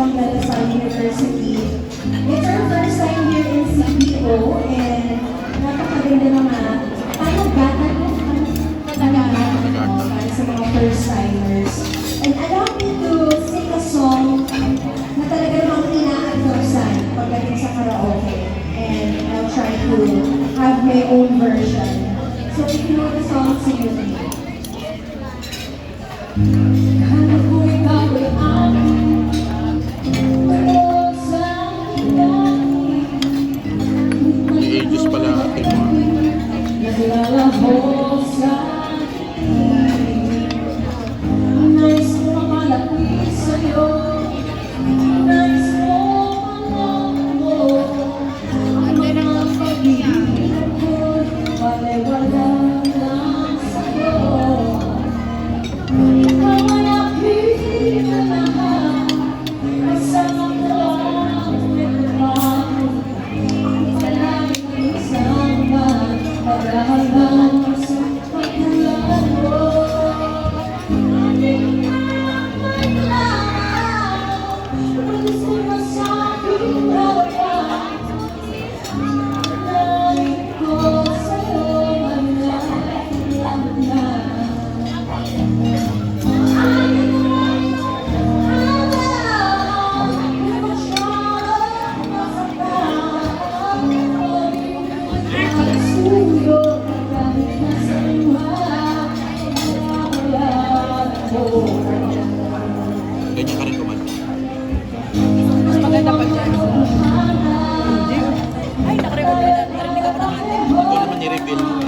from De La Salle University. It's our first time here in CPO and napakaganda naman. Tayo gata ko para sa mga first timers. And allow me to sing a song na talaga namang inaantorsan pagdating sa karaoke. And I'll try to have my own version. So if you know the song, sing with me. Kala ko ikaw ay aking rosang langit. May ages pala ate mo. Naglalaho sa akin. Nais ko malapit sa'yo. Nais ko malamo. Ang mga pag-ibig ko, wala lang sa'yo. Ikaw ay aking lahat. Kasama ko ang nagbabago. Ikaw lang ang isama. Paghahabang sa pagkalago. Ating mga maglaw. Malis ko na sa aking harapan. Nalangin ko sa'yo, manang na. Ganyan ka rin kumanta. Mas maganda pa dyan. Ay, nakarecord ko na. Narinig ako ng ate. Ito naman i-reveal mo eh.